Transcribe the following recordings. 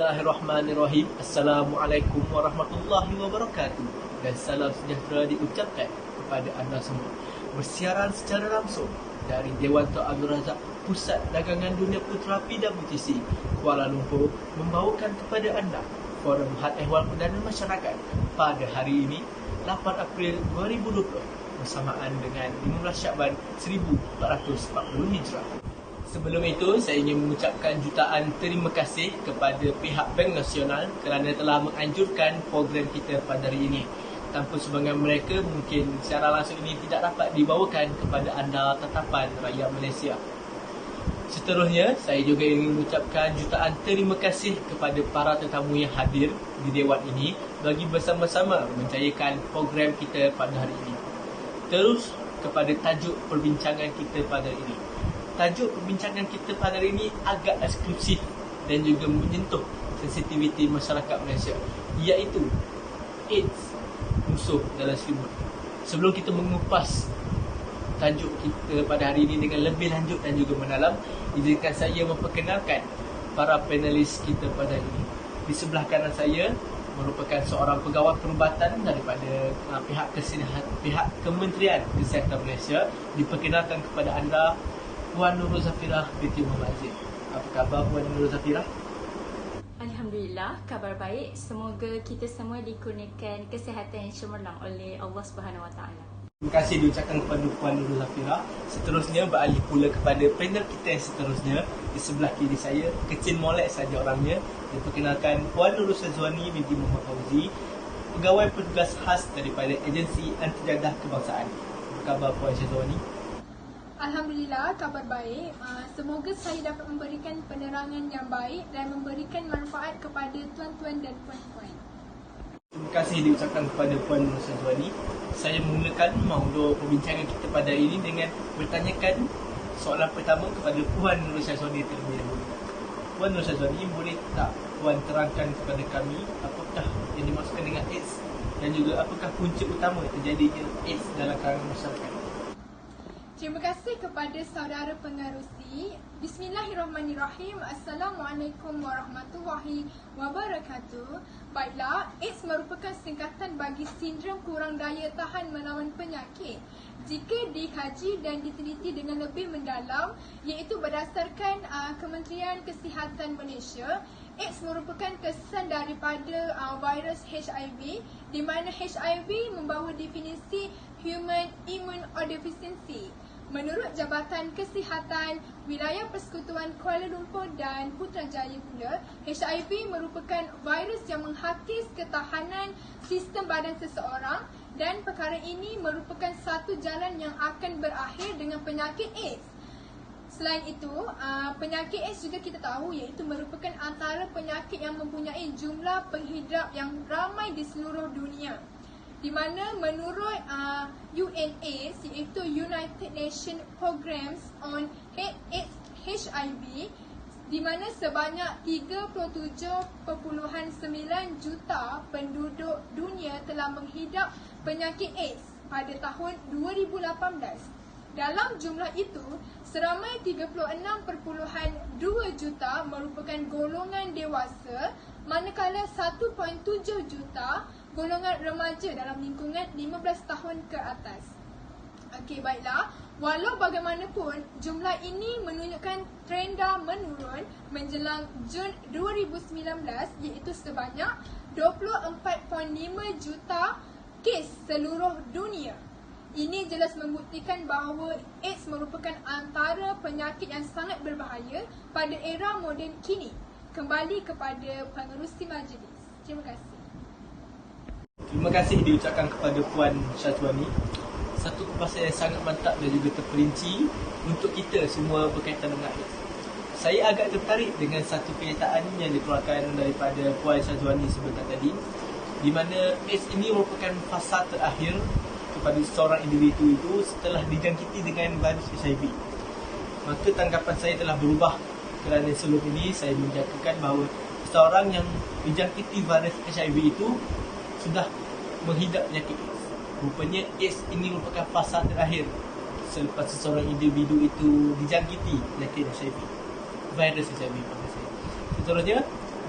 Bismillahirrahmanirrahim. Assalamualaikum warahmatullahi wabarakatuh. Dan salam sejahtera diucapkan kepada anda semua. Bersiaran secara langsung dari Dewan Tun Abdul Razak, Pusat Dagangan Dunia Putra PWTC, Kuala Lumpur, membawakan kepada anda Forum Had Ehwal Perdana Masyarakat pada hari ini, 8 April 2020, bersamaan dengan 15 Syakban 1440 Hijrah. Sebelum itu, saya ingin mengucapkan jutaan terima kasih kepada pihak Bank Nasional kerana telah menganjurkan program kita pada hari ini. Tanpa sumbangan mereka, mungkin secara langsung ini tidak dapat dibawakan kepada anda tetapan rakyat Malaysia. Seterusnya, saya juga ingin mengucapkan jutaan terima kasih kepada para tetamu yang hadir di Dewan ini bagi bersama-sama menjayakan program kita pada hari ini. Terus kepada tajuk perbincangan kita pada hari ini. Tajuk perbincangan kita pada hari ini agak eksklusif dan juga menyentuh sensitiviti masyarakat Malaysia, iaitu AIDS, musuh dalam selimut. Sebelum kita mengupas tajuk kita pada hari ini dengan lebih lanjut dan juga mendalam, izinkan saya memperkenalkan para panelis kita pada hari ini. Di sebelah kanan saya merupakan seorang pegawai perubatan daripada pihak Kementerian Kesihatan Malaysia. Diperkenalkan kepada anda Puan Nurul Zafirah binti Muhammad Aziz. Apa khabar Puan Nurul Zafirah? Alhamdulillah, kabar baik. Semoga kita semua dikurniakan kesihatan yang cemerlang oleh Allah Subhanahu Wa Taala. Terima kasih diucapkan kepada Puan Nurul Zafirah. Seterusnya beralih pula kepada panel kita yang seterusnya. Di sebelah kiri saya, kecil molek saja orangnya. Diperkenalkan Puan Nurul Syazwani binti Muhammad Fauzi, pegawai petugas khas daripada Agensi Antijadah Kebangsaan. Apa khabar Puan Syazwani? Alhamdulillah, kabar baik. Semoga saya dapat memberikan penerangan yang baik dan memberikan manfaat kepada tuan-tuan dan puan-puan. Terima kasih diucapkan kepada Puan Nurul Syazwani. Saya memulakan maudhu perbincangan kita pada hari ini dengan bertanyakan soalan pertama kepada Puan Nurul Syazwani terlebih dahulu. Puan Nurul Syazwani, boleh tak Puan terangkan kepada kami apakah yang dimaksudkan dengan AIDS dan juga apakah punca utama terjadinya AIDS dalam kalangan masyarakat? Terima kasih kepada saudara pengerusi. Bismillahirrahmanirrahim. Assalamualaikum warahmatullahi wabarakatuh. Baiklah, AIDS merupakan singkatan bagi sindrom kurang daya tahan melawan penyakit. Jika dikaji dan diteliti dengan lebih mendalam, iaitu berdasarkan Kementerian Kesihatan Malaysia, AIDS merupakan kesan daripada virus HIV, di mana HIV membawa definisi Human Immunodeficiency. Menurut Jabatan Kesihatan Wilayah Persekutuan Kuala Lumpur dan Putrajaya pula, HIV merupakan virus yang menghakis ketahanan sistem badan seseorang dan perkara ini merupakan satu jalan yang akan berakhir dengan penyakit AIDS. Selain itu, penyakit AIDS juga kita tahu iaitu merupakan antara penyakit yang mempunyai jumlah penghidap yang ramai di seluruh dunia. Di mana menurut UNAIDS, iaitu United Nations Programs on HIV, di mana sebanyak 37.9 juta penduduk dunia telah menghidap penyakit AIDS pada tahun 2018. Dalam jumlah itu, seramai 36.2 juta merupakan golongan dewasa, manakala 1.7 juta golongan remaja dalam lingkungan 15 tahun ke atas. Okey, baiklah. Walau bagaimanapun, jumlah ini menunjukkan trenda menurun menjelang Jun 2019, iaitu sebanyak 24.5 juta kes seluruh dunia. Ini jelas membuktikan bahawa AIDS merupakan antara penyakit yang sangat berbahaya pada era moden kini. Kembali kepada pengerusi majlis. Terima kasih. Terima kasih diucapkan kepada Puan Syazwani. Satu kupasan yang sangat mantap dan juga terperinci untuk kita semua berkaitan dengan AIDS. Saya agak tertarik dengan satu kenyataan yang dikeluarkan daripada Puan Syazwani sebentar tadi, di mana AIDS ini merupakan fasa terakhir kepada seorang individu itu setelah dijangkiti dengan virus HIV. Maka tanggapan saya telah berubah kerana sebelum ini saya menjangkakan bahawa seorang yang dijangkiti virus HIV itu sudah menghidap penyakit AIDS. Rupanya AIDS ini merupakan fasa terakhir selepas seseorang individu itu dijangkiti penyakit HIV, virus HIV pada saya. Seterusnya,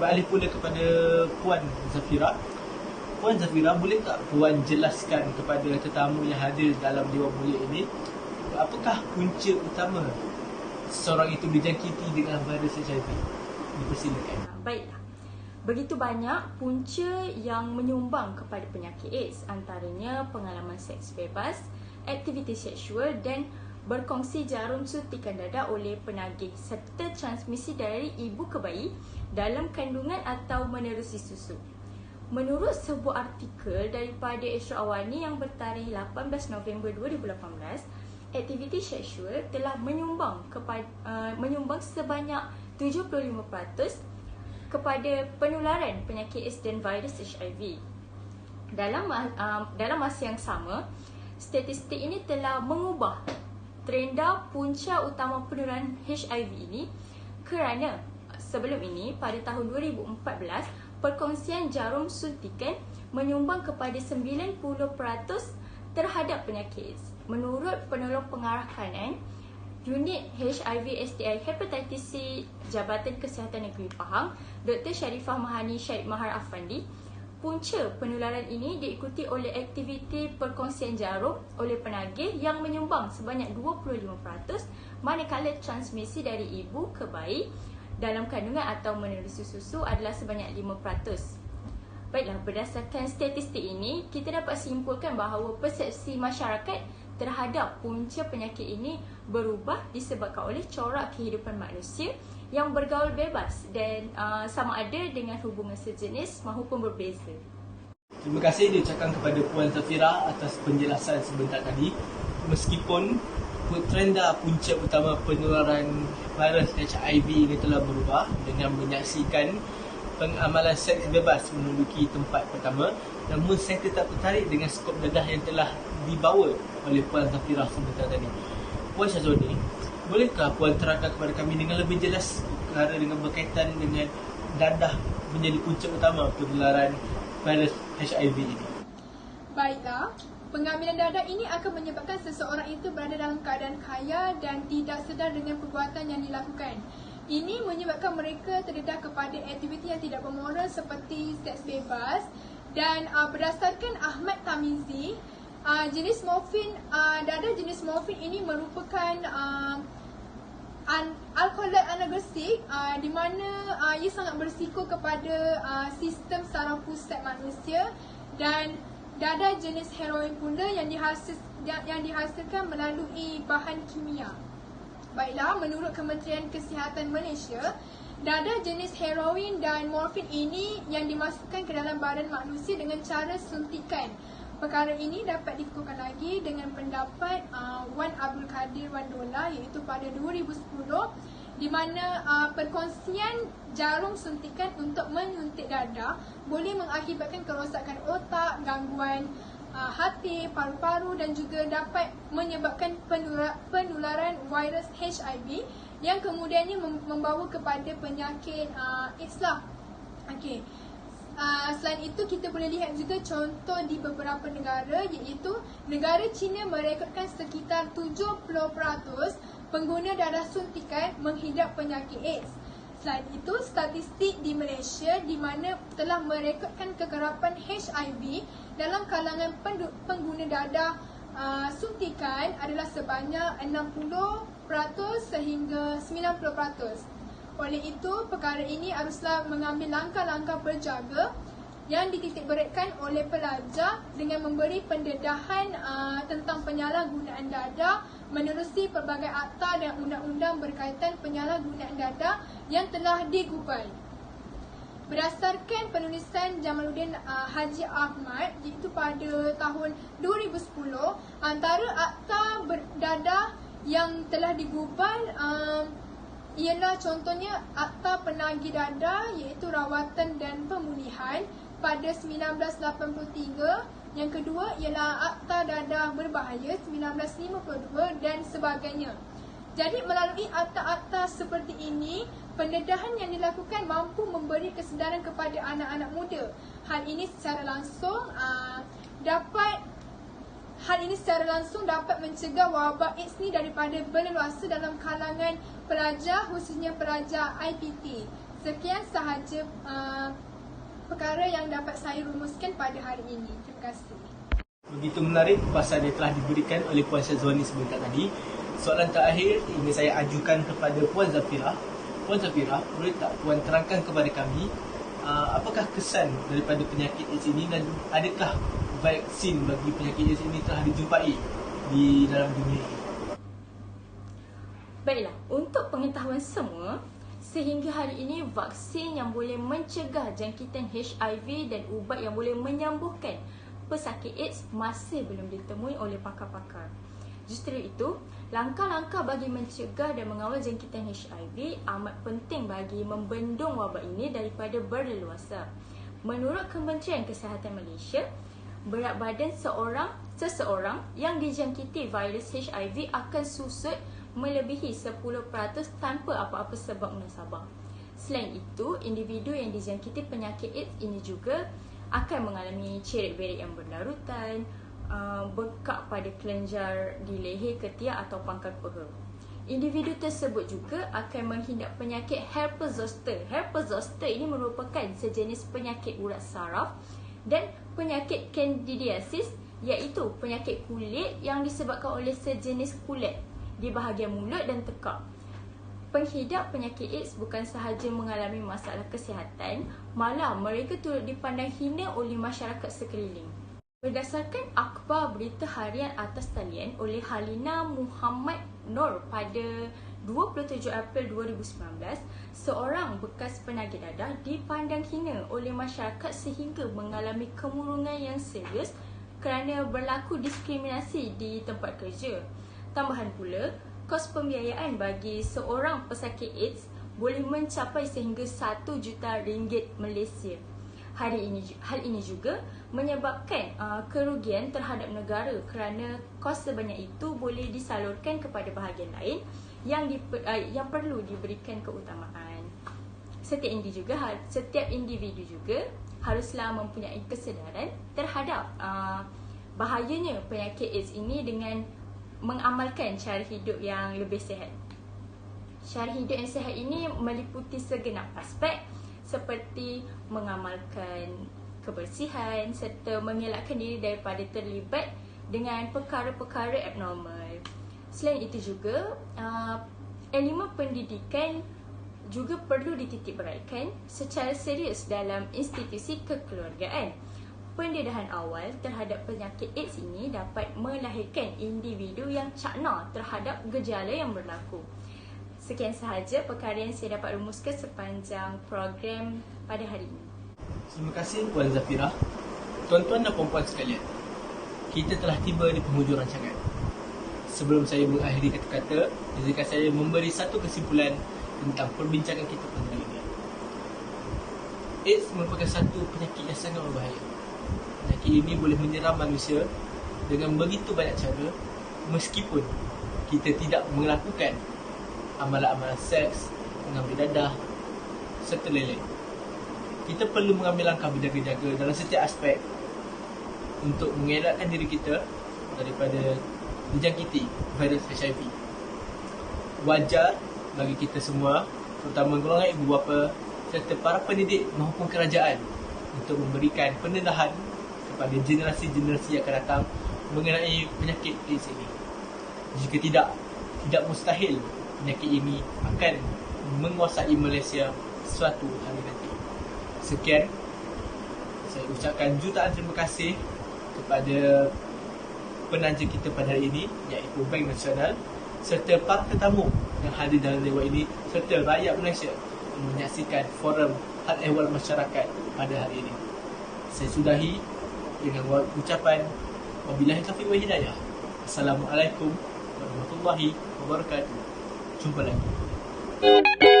beralih pula kepada Puan Zafira. Puan Zafira, boleh tak Puan jelaskan kepada tetamu yang hadir dalam Dewan Mulia ini, apakah punca utama seseorang itu dijangkiti dengan virus HIV? Dipersilakan. Baiklah. Begitu banyak punca yang menyumbang kepada penyakit AIDS, antaranya pengalaman seks bebas, aktiviti seksual dan berkongsi jarum suntikan dada oleh penagih, serta transmisi dari ibu ke bayi dalam kandungan atau menerusi susu. Menurut sebuah artikel daripada Isra Awani yang bertarikh 18 November 2018, aktiviti seksual telah menyumbang sebanyak 75% kepada penularan penyakit AIDS dan virus HIV. Dalam masa yang sama, statistik ini telah mengubah trenda punca utama penularan HIV ini, kerana sebelum ini pada tahun 2014 perkongsian jarum suntikan menyumbang kepada 90% terhadap penyakit AIDS. Menurut penolong pengarah kanan Unit HIV/STI Hepatitis C Jabatan Kesihatan Negeri Pahang, Dr. Sharifah Mahani Syed Mahar Afandi, punca penularan ini diikuti oleh aktiviti perkongsian jarum oleh penagih yang menyumbang sebanyak 25%, manakala transmisi dari ibu ke bayi dalam kandungan atau menerusi susu adalah sebanyak 5%. Baiklah, berdasarkan statistik ini, kita dapat simpulkan bahawa persepsi masyarakat terhadap punca penyakit ini berubah disebabkan oleh corak kehidupan manusia yang bergaul bebas dan sama ada dengan hubungan sejenis maupun berbeza. Terima kasih diucapkan kepada Puan Zafira atas penjelasan sebentar tadi. Meskipun trenda punca utama penularan virus HIV ini telah berubah dengan menyaksikan pengamalan seks bebas menduduki tempat pertama, namun saya tetap tertarik dengan skop dadah yang telah dibawa oleh Puan Zafira sebentar tadi. Puan Syazwani, bolehkah Puan terangkan kepada kami dengan lebih jelas perkara dengan berkaitan dengan dadah menjadi punca utama penularan virus HIV ini? Baiklah, pengambilan dadah ini akan menyebabkan seseorang itu berada dalam keadaan kaya dan tidak sedar dengan perbuatan yang dilakukan. Ini menyebabkan mereka terdedah kepada aktiviti yang tidak bermoral seperti seks bebas. Dan berdasarkan Ahmad Tamizi, jenis morfin, dadah jenis morfin ini merupakan alkaloid analgesik, di mana ia sangat berisiko kepada sistem saraf pusat manusia. Dan dadah jenis heroin pula yang dihasilkan melalui bahan kimia. Baiklah, menurut Kementerian Kesihatan Malaysia, dadah jenis heroin dan morfin ini yang dimasukkan ke dalam badan manusia dengan cara suntikan. Perkara ini dapat dikukuhkan lagi dengan pendapat Wan Abdul Kadir Wan Dola, iaitu pada 2010, di mana perkongsian jarum suntikan untuk menyuntik dadah boleh mengakibatkan kerosakan otak, gangguan hati, paru-paru dan juga dapat menyebabkan penularan virus HIV yang kemudiannya membawa kepada penyakit AIDS lah. Okey. Selain itu, kita boleh lihat juga contoh di beberapa negara, iaitu negara China merekodkan sekitar 70% pengguna dadah suntikan menghidap penyakit AIDS. Selain itu, statistik di Malaysia di mana telah merekodkan kekerapan HIV dalam kalangan pengguna dadah suntikan adalah sebanyak 60% sehingga 90%. Oleh itu, perkara ini haruslah mengambil langkah-langkah berjaga yang dititikberatkan oleh pelajar dengan memberi pendedahan tentang penyalahgunaan dadah menerusi pelbagai akta dan undang-undang berkaitan penyalahgunaan dadah yang telah digubal. Berdasarkan penulisan Jamaluddin Haji Ahmad, iaitu pada tahun 2010, antara akta dadah yang telah digubal ialah contohnya Akta Penagih Dadah, iaitu rawatan dan pemulihan pada 1983. Yang kedua ialah Akta Dadah Berbahaya 1952 dan sebagainya. Jadi melalui akta-akta seperti ini, pendedahan yang dilakukan mampu memberi kesedaran kepada anak-anak muda. Hal ini secara langsung dapat mencegah wabak AIDS ni daripada berleluasa dalam kalangan pelajar, khususnya pelajar IPT. Sekian sahaja perkara yang dapat saya rumuskan pada hari ini. Terima kasih. Begitu menarik pasal yang telah diberikan oleh Puan Syazwani sebentar tadi. Soalan terakhir ingin saya ajukan kepada Puan Zafirah. Puan Zafirah, boleh tak Puan terangkan kepada kami apakah kesan daripada penyakit AIDS ini dan adakah vaksin bagi penyakit AIDS ini telah dijumpai di dalam dunia ini? Baiklah, untuk pengetahuan semua, sehingga hari ini vaksin yang boleh mencegah jangkitan HIV dan ubat yang boleh menyembuhkan pesakit AIDS masih belum ditemui oleh pakar-pakar. Justru itu, langkah-langkah bagi mencegah dan mengawal jangkitan HIV amat penting bagi membendung wabak ini daripada berleluasa. Menurut Kementerian Kesihatan Malaysia, berat badan seseorang yang dijangkiti virus HIV akan susut melebihi 10% tanpa apa-apa sebab munasabah. Selain itu, individu yang dijangkiti penyakit AIDS ini juga akan mengalami cerit-berit yang berlarutan, bengkak pada kelenjar di leher, ketiak atau pangkal peha. Individu tersebut juga akan menghidap penyakit herpes zoster. Herpes zoster ini merupakan sejenis penyakit urat saraf dan penyakit candidiasis, iaitu penyakit kulit yang disebabkan oleh sejenis kulit di bahagian mulut dan tekak. Penghidap penyakit AIDS bukan sahaja mengalami masalah kesihatan, malah mereka turut dipandang hina oleh masyarakat sekeliling. Berdasarkan akhbar berita harian atas talian oleh Halina Muhammad Nur pada 27 April 2019, seorang bekas penagih dadah dipandang hina oleh masyarakat sehingga mengalami kemurungan yang serius kerana berlaku diskriminasi di tempat kerja. Tambahan pula, kos pembiayaan bagi seorang pesakit AIDS boleh mencapai sehingga 1 juta ringgit Malaysia. Hal ini juga menyebabkan kerugian terhadap negara kerana kos sebanyak itu boleh disalurkan kepada bahagian lain yang perlu diberikan keutamaan. Setiap individu juga haruslah mempunyai kesedaran terhadap bahayanya penyakit AIDS ini dengan mengamalkan cara hidup yang lebih sihat. Cara hidup yang sihat ini meliputi segenap aspek seperti mengamalkan kebersihan serta mengelakkan diri daripada terlibat dengan perkara-perkara abnormal. Selain itu juga, elemen pendidikan juga perlu dititikberatkan secara serius dalam institusi kekeluargaan. Pendedahan awal terhadap penyakit AIDS ini dapat melahirkan individu yang cakna terhadap gejala yang berlaku. Sekian sahaja perkara yang saya dapat rumuskan sepanjang program pada hari ini. Terima kasih Puan Zafirah. Tuan-tuan dan puan-puan sekalian, kita telah tiba di penghujung rancangan. Sebelum saya mengakhiri kata-kata, izinkan saya memberi satu kesimpulan tentang perbincangan kita pada hari ini. AIDS merupakan satu penyakit yang sangat berbahaya. Penyakit ini boleh menyerang manusia dengan begitu banyak cara, meskipun kita tidak melakukan amalan-amalan seks, mengambil dadah serta lain-lain. Kita perlu mengambil langkah berjaga-jaga dalam setiap aspek untuk mengelakkan diri kita daripada dijangkiti virus HIV. Wajar bagi kita semua, terutama golongan ibu bapa serta para pendidik maupun kerajaan, untuk memberikan pendedahan kepada generasi-generasi yang akan datang mengenai penyakit AIDS ini. Jika tidak mustahil penyakit ini akan menguasai Malaysia suatu hari nanti. Sekian, saya ucapkan jutaan terima kasih kepada penaja kita pada hari ini, iaitu Bank Nasional, serta para tetamu yang hadir dalam dewan ini, serta rakyat Malaysia yang menyaksikan forum hal ehwal masyarakat pada hari ini. Saya sudahi dengan ucapan wabillahi taufiq wal hidayah. Assalamualaikum warahmatullahi wabarakatuh. Jumpa lagi.